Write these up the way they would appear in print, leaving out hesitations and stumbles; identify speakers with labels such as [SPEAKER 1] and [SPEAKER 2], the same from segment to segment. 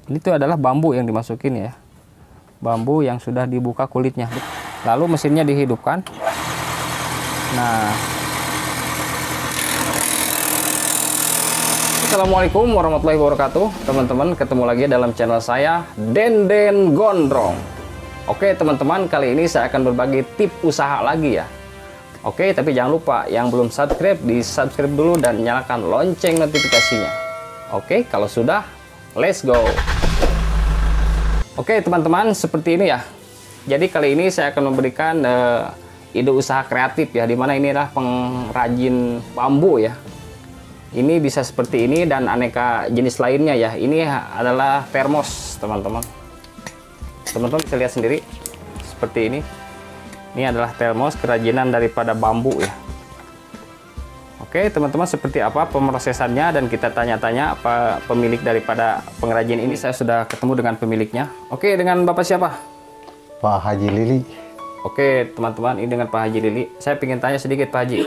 [SPEAKER 1] Ini tuh adalah bambu yang dimasukin ya. Bambu yang sudah dibuka kulitnya. Lalu mesinnya dihidupkan. Nah. Assalamualaikum warahmatullahi wabarakatuh. Teman-teman, ketemu lagi dalam channel saya, Denden Gondrong. Oke teman-teman, kali ini saya akan berbagi tip usaha lagi ya. Oke, tapi jangan lupa yang belum subscribe, di subscribe dulu dan nyalakan lonceng notifikasinya. Oke, kalau sudah, let's go. Oke teman-teman, seperti ini ya. Jadi kali ini saya akan memberikan ide usaha kreatif ya, dimana ini adalah pengrajin bambu ya. Ini bisa seperti ini dan aneka jenis lainnya ya. Ini adalah termos teman-teman. Teman-teman bisa lihat sendiri seperti ini. Ini adalah termos kerajinan daripada bambu ya. Oke teman-teman, seperti apa pemrosesannya, dan kita tanya-tanya apa pemilik daripada pengrajin ini. Saya sudah ketemu dengan pemiliknya. Oke, dengan Bapak siapa?
[SPEAKER 2] Pak Haji Lili.
[SPEAKER 1] Oke teman-teman, ini dengan Pak Haji Lili. Saya ingin tanya sedikit Pak Haji.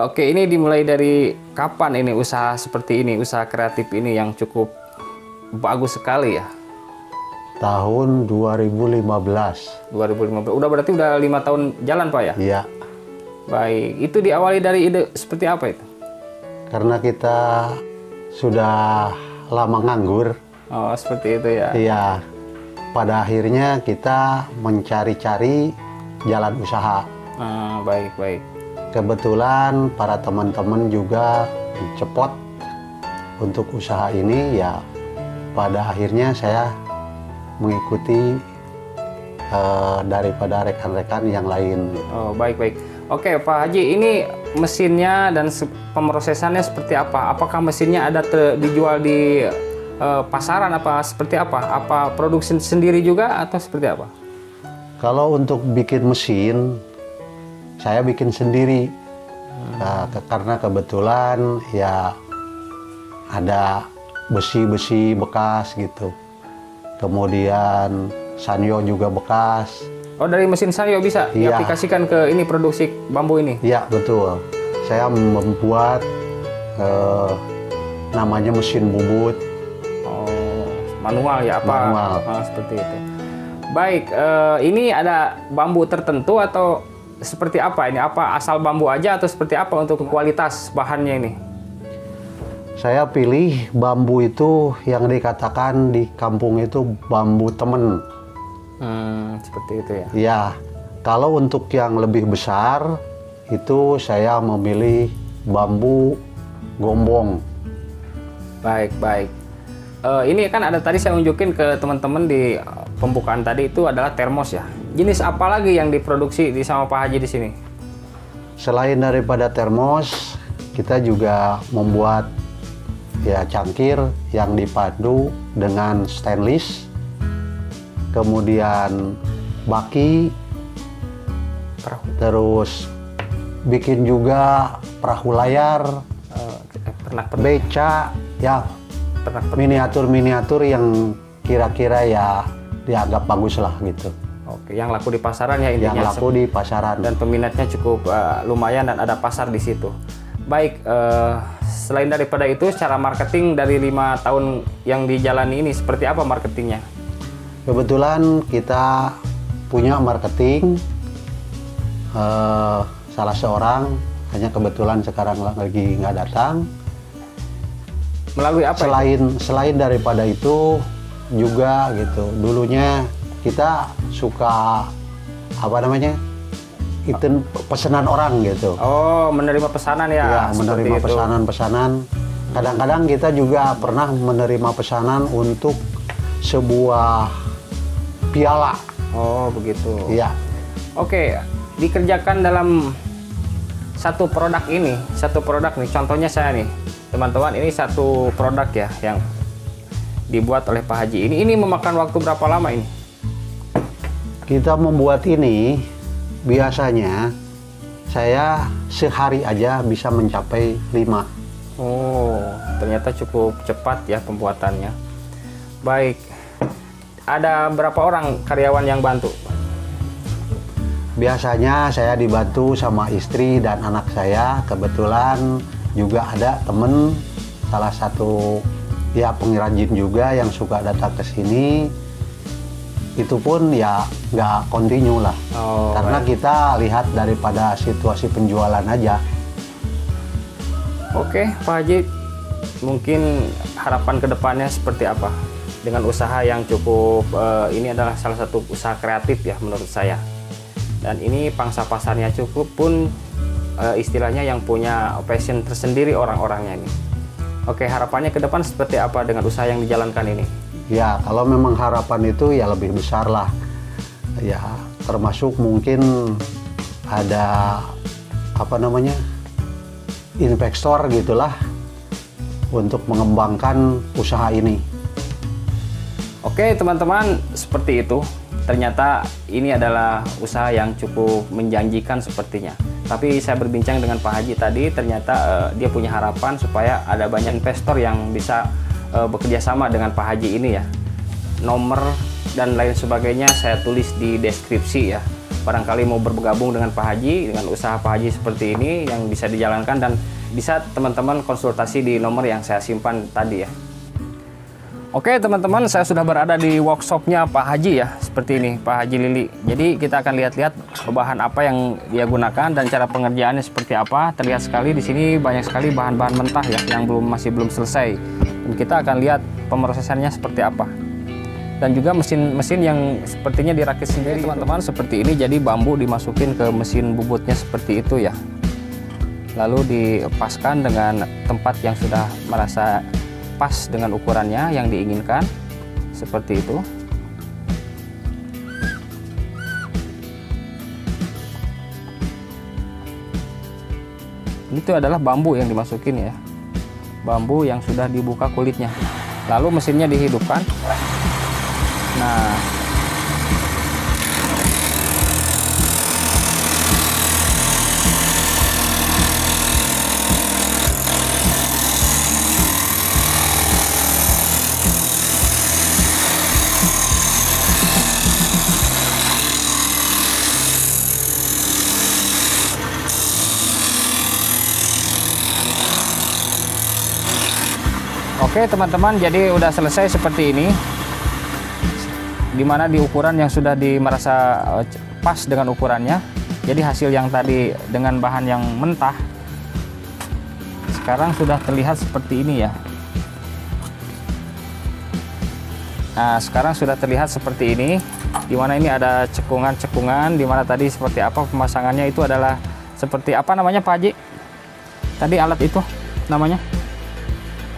[SPEAKER 1] Oke, ini dimulai dari kapan ini usaha seperti ini, usaha kreatif ini yang cukup bagus sekali ya?
[SPEAKER 2] Tahun 2015.
[SPEAKER 1] 2015. Udah berarti udah 5 tahun jalan Pak ya?
[SPEAKER 2] Iya.
[SPEAKER 1] Baik, itu diawali dari ide seperti apa itu?
[SPEAKER 2] Karena kita sudah lama nganggur.
[SPEAKER 1] Oh, seperti itu ya?
[SPEAKER 2] Iya. Pada akhirnya kita mencari-cari jalan usaha.
[SPEAKER 1] Baik.
[SPEAKER 2] Kebetulan para teman-teman juga cepot untuk usaha ini ya. Pada akhirnya saya mengikuti daripada rekan-rekan yang lain.
[SPEAKER 1] Oh, baik. Oke Pak Haji, ini mesinnya dan pemrosesannya seperti apa? Apakah mesinnya ada dijual di pasaran apa seperti apa? Apa produksi sendiri juga atau seperti apa?
[SPEAKER 2] Kalau untuk bikin mesin, saya bikin sendiri. Nah, karena kebetulan ya ada besi-besi bekas gitu. Kemudian sanyo juga bekas.
[SPEAKER 1] Oh, dari mesin sanyo bisa
[SPEAKER 2] Iya.
[SPEAKER 1] diaplikasikan ke ini produksi bambu ini?
[SPEAKER 2] Iya, betul. Saya membuat namanya mesin bubut.
[SPEAKER 1] Oh, manual ya apa?
[SPEAKER 2] Manual.
[SPEAKER 1] Seperti itu. Baik, ini ada bambu tertentu atau seperti apa ini? Apa asal bambu aja atau seperti apa untuk kualitas bahannya ini?
[SPEAKER 2] Saya pilih bambu itu yang dikatakan di kampung itu bambu temen.
[SPEAKER 1] Seperti itu ya?
[SPEAKER 2] Ya, kalau untuk yang lebih besar itu saya memilih bambu gombong.
[SPEAKER 1] Baik. Ini kan ada tadi saya unjukin ke teman-teman di pembukaan tadi, itu adalah termos ya. Jenis apa lagi yang diproduksi di sama Pak Haji di sini?
[SPEAKER 2] Selain daripada termos, kita juga membuat ya cangkir yang dipadu dengan stainless. Kemudian baki,
[SPEAKER 1] Perahu.
[SPEAKER 2] terus bikin juga perahu layar, beca, ya miniatur-miniatur yang kira-kira ya dianggap bagus lah gitu.
[SPEAKER 1] Oke, yang laku di pasaran ya intinya.
[SPEAKER 2] Yang laku di pasaran.
[SPEAKER 1] Dan peminatnya cukup lumayan dan ada pasar di situ. Baik, selain daripada itu, secara marketing dari 5 tahun yang dijalani ini seperti apa marketingnya?
[SPEAKER 2] Kebetulan kita punya marketing, salah seorang, hanya kebetulan sekarang lagi nggak datang.
[SPEAKER 1] Melalui apa?
[SPEAKER 2] Selain daripada itu juga gitu, dulunya kita suka apa namanya, itu pesanan orang gitu.
[SPEAKER 1] Oh, menerima pesanan ya?
[SPEAKER 2] Ya, menerima
[SPEAKER 1] itu.
[SPEAKER 2] pesanan-pesanan. Kadang-kadang kita juga pernah menerima pesanan untuk sebuah piala.
[SPEAKER 1] Oh, begitu.
[SPEAKER 2] Iya.
[SPEAKER 1] Oke, dikerjakan dalam satu produk nih. Contohnya saya nih, teman-teman, ini satu produk ya yang dibuat oleh Pak Haji. Ini memakan waktu berapa lama ini?
[SPEAKER 2] Kita membuat ini biasanya saya sehari aja bisa mencapai 5.
[SPEAKER 1] Oh, ternyata cukup cepat ya pembuatannya. Baik. Ada berapa orang karyawan yang bantu?
[SPEAKER 2] Biasanya saya dibantu sama istri dan anak saya. Kebetulan juga ada temen, salah satu ya pengrajin juga yang suka datang ke sini. Itu pun ya nggak kontinu lah, karena kita lihat daripada situasi penjualan aja.
[SPEAKER 1] Oke, Pak Haji, mungkin harapan kedepannya seperti apa? Dengan usaha yang cukup, ini adalah salah satu usaha kreatif ya menurut saya. Dan ini pangsa pasarnya cukup pun, istilahnya yang punya passion tersendiri orang-orangnya ini. Oke, harapannya ke depan seperti apa dengan usaha yang dijalankan ini?
[SPEAKER 2] Ya, kalau memang harapan itu ya lebih besar lah. Ya, termasuk mungkin ada apa namanya, investor gitulah untuk mengembangkan usaha ini.
[SPEAKER 1] Oke teman-teman, seperti itu. Ternyata ini adalah usaha yang cukup menjanjikan sepertinya. Tapi saya berbincang dengan Pak Haji tadi, ternyata dia punya harapan supaya ada banyak investor yang bisa bekerja sama dengan Pak Haji ini ya. Nomor dan lain sebagainya saya tulis di deskripsi ya. Barangkali mau bergabung dengan Pak Haji, dengan usaha Pak Haji seperti ini yang bisa dijalankan, dan bisa teman-teman konsultasi di nomor yang saya simpan tadi ya. Oke teman-teman, saya sudah berada di workshopnya Pak Haji ya, seperti ini, Pak Haji Lili. Jadi kita akan lihat-lihat bahan apa yang dia gunakan dan cara pengerjaannya seperti apa. Terlihat sekali di sini banyak sekali bahan-bahan mentah ya, yang masih belum selesai. Dan kita akan lihat pemrosesannya seperti apa. Dan juga mesin-mesin yang sepertinya dirakit sendiri teman-teman, seperti ini. Jadi bambu dimasukin ke mesin bubutnya seperti itu ya. Lalu dipaskan dengan tempat yang sudah merasa pas dengan ukurannya yang diinginkan, seperti itu. Itu adalah bambu yang dimasukin ya, bambu yang sudah dibuka kulitnya. Lalu mesinnya dihidupkan. Nah, oke teman-teman, jadi udah selesai seperti ini, dimana di ukuran yang sudah merasa pas dengan ukurannya. Jadi hasil yang tadi dengan bahan yang mentah sekarang sudah terlihat seperti ini ya. Nah sekarang sudah terlihat seperti ini, dimana ini ada cekungan-cekungan, dimana tadi seperti apa pemasangannya, itu adalah seperti apa namanya Pak Haji tadi alat itu namanya?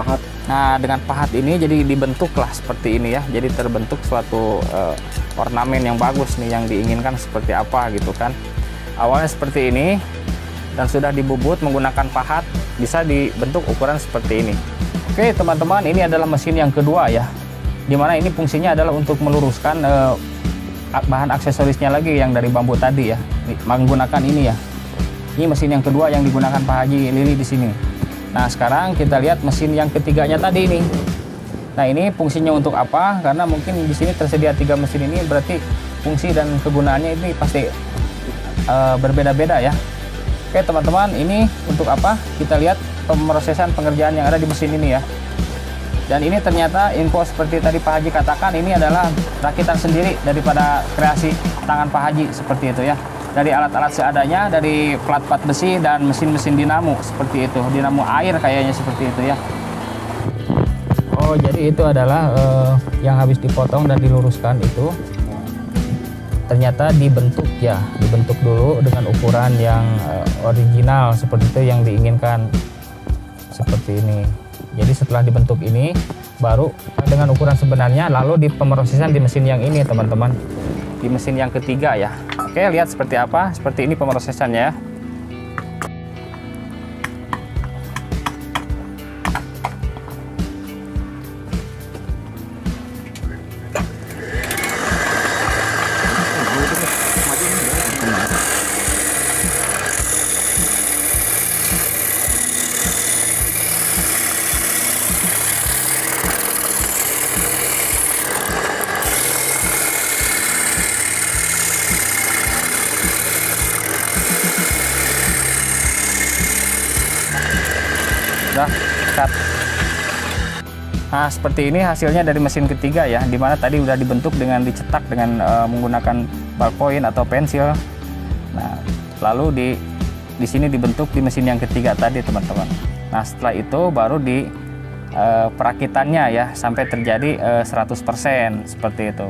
[SPEAKER 2] Pahat.
[SPEAKER 1] Nah dengan pahat ini jadi dibentuklah seperti ini ya, jadi terbentuk suatu ornamen yang bagus nih, yang diinginkan seperti apa gitu kan. Awalnya seperti ini dan sudah dibubut menggunakan pahat, bisa dibentuk ukuran seperti ini. Oke teman-teman, ini adalah mesin yang kedua ya, dimana ini fungsinya adalah untuk meluruskan bahan aksesorisnya lagi yang dari bambu tadi ya, menggunakan ini ya. Ini mesin yang kedua yang digunakan Pak Haji Lili di sini. Nah sekarang kita lihat mesin yang ketiganya tadi ini. Nah ini fungsinya untuk apa? Karena mungkin di sini tersedia 3 mesin ini, berarti fungsi dan kegunaannya ini pasti berbeda-beda ya. Oke teman-teman, ini untuk apa? Kita lihat pemrosesan pengerjaan yang ada di mesin ini ya. Dan ini ternyata info seperti tadi Pak Haji katakan, ini adalah rakitan sendiri daripada kreasi tangan Pak Haji seperti itu ya. Dari alat-alat seadanya, dari plat-plat besi dan mesin-mesin dinamo seperti itu, dinamo air kayaknya seperti itu ya. Oh jadi itu adalah yang habis dipotong dan diluruskan itu ternyata dibentuk ya, dibentuk dulu dengan ukuran yang original seperti itu yang diinginkan seperti ini. Jadi setelah dibentuk ini baru dengan ukuran sebenarnya, lalu pemrosesan di mesin yang ini teman-teman, di mesin yang ketiga ya. Oke, lihat seperti apa, seperti ini pemrosesannya. Nah, seperti ini hasilnya dari mesin ketiga ya, dimana tadi udah dibentuk dengan dicetak dengan menggunakan ballpoint atau pensil. Nah, lalu di sini dibentuk di mesin yang ketiga tadi, teman-teman. Nah, setelah itu baru di perakitannya ya sampai terjadi 100% seperti itu.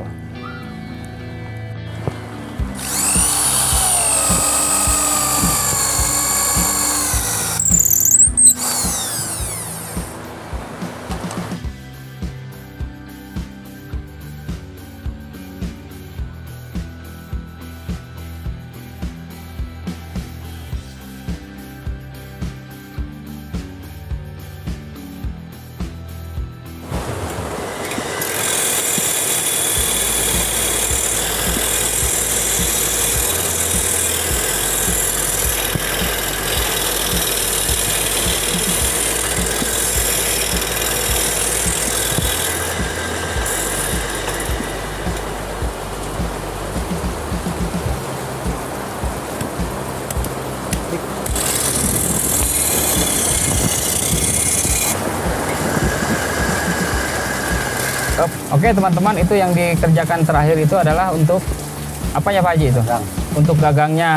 [SPEAKER 1] Oke teman-teman, itu yang dikerjakan terakhir itu adalah untuk apa ya Pak Haji itu? Untuk gagangnya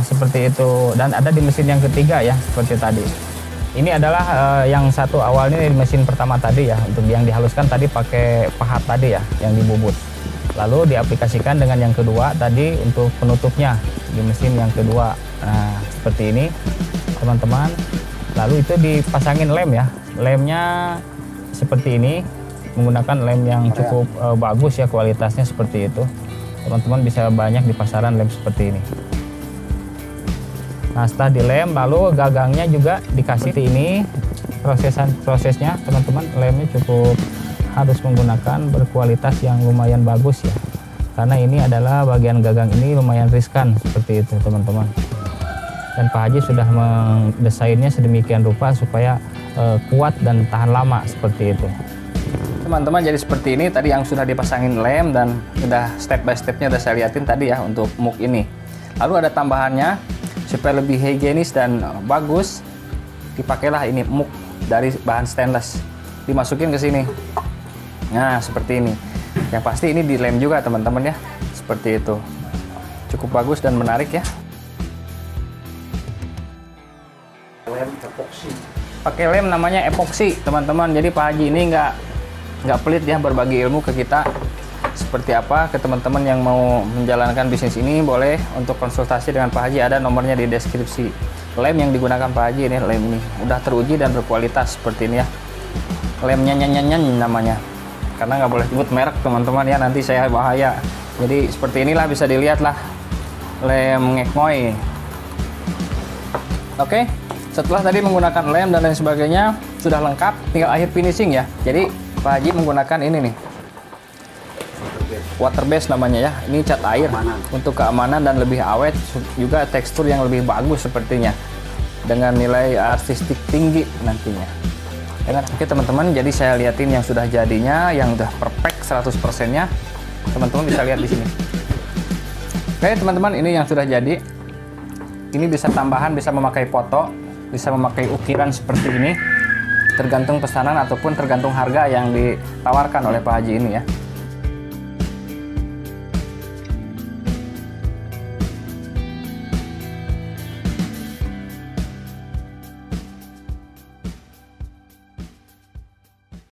[SPEAKER 1] seperti itu, dan ada di mesin yang ketiga ya seperti tadi. Ini adalah yang satu awalnya di mesin pertama tadi ya, untuk yang dihaluskan tadi pakai pahat tadi ya yang dibubut. Lalu diaplikasikan dengan yang kedua tadi untuk penutupnya di mesin yang kedua. Nah seperti ini teman-teman. Lalu itu dipasangin lem ya, lemnya seperti ini, menggunakan lem yang cukup bagus ya, kualitasnya seperti itu. Teman-teman bisa banyak di pasaran lem seperti ini. Nah setelah dilem, lalu gagangnya juga dikasih ini. Prosesnya teman-teman, lemnya cukup harus menggunakan berkualitas yang lumayan bagus ya, karena ini adalah bagian gagang ini lumayan riskan seperti itu teman-teman. Dan Pak Haji sudah mendesainnya sedemikian rupa supaya kuat dan tahan lama seperti itu. Teman-teman, jadi seperti ini tadi yang sudah dipasangin lem dan udah step by stepnya udah saya liatin tadi ya untuk muk ini. Lalu ada tambahannya supaya lebih higienis dan bagus, dipakailah ini muk dari bahan stainless, dimasukin ke sini. Nah seperti ini. Yang pasti ini dilem juga teman-teman ya, seperti itu. Cukup bagus dan menarik ya. Lem epoksi. Pakai lem namanya epoksi teman-teman. Jadi Pak Haji ini nggak pelit ya berbagi ilmu ke kita seperti apa. Ke teman-teman yang mau menjalankan bisnis ini boleh untuk konsultasi dengan Pak Haji, ada nomornya di deskripsi. Lem yang digunakan Pak Haji ini, lem ini udah teruji dan berkualitas seperti ini ya. Lemnya nyanyi namanya, karena nggak boleh sebut merek teman-teman ya, nanti saya bahaya. Jadi seperti inilah, bisa dilihat lah lem ngekmoy. Oke, setelah tadi menggunakan lem dan lain sebagainya sudah lengkap, tinggal akhir finishing ya. Jadi Pak Haji menggunakan ini nih, water base namanya ya. Ini cat air untuk keamanan dan lebih awet, juga tekstur yang lebih bagus sepertinya, dengan nilai artistik tinggi nantinya. Oke teman-teman, jadi saya liatin yang sudah jadinya, yang udah perfect 100%-nya. Teman-teman bisa lihat di sini. Oke teman-teman, ini yang sudah jadi. Ini bisa tambahan, bisa memakai foto, bisa memakai ukiran seperti ini, tergantung pesanan ataupun tergantung harga yang ditawarkan oleh Pak Haji ini ya.